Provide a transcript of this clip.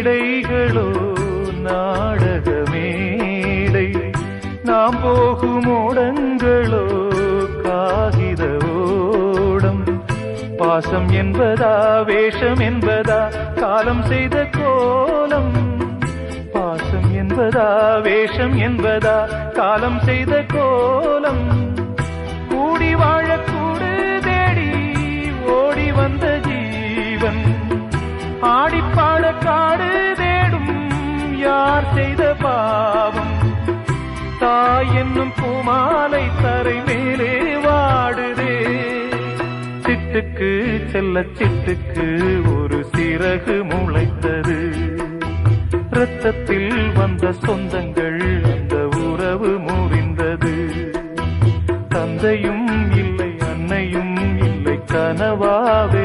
மேடைகளோ நாடக மேடை, நாம் போகும் ஓடங்களோ காகித ஓடம். பாசம் என்பதா வேஷம் என்பதா காலம் செய்த கோலம், பாசம் என்பதா வேஷம் என்பதா காலம் செய்த கோலம். கூடி வாழக்கூடு தேடி ஓடி வந்த ஜீவன், ஆடிப்பாட காடு தேடும் யார் செய்த பாவம். தாய் என்னும் பூமாலை தரை மேலே வாடுதே, சிட்டுக்கு செல்ல சிட்டுக்கு ஒரு சிறகு முளைத்தது. இரத்தத்தில் வந்த சொந்தங்கள் அந்த உறவு முறிந்தது. தந்தையும் இல்லை அன்னையும் இல்லை கனவாவே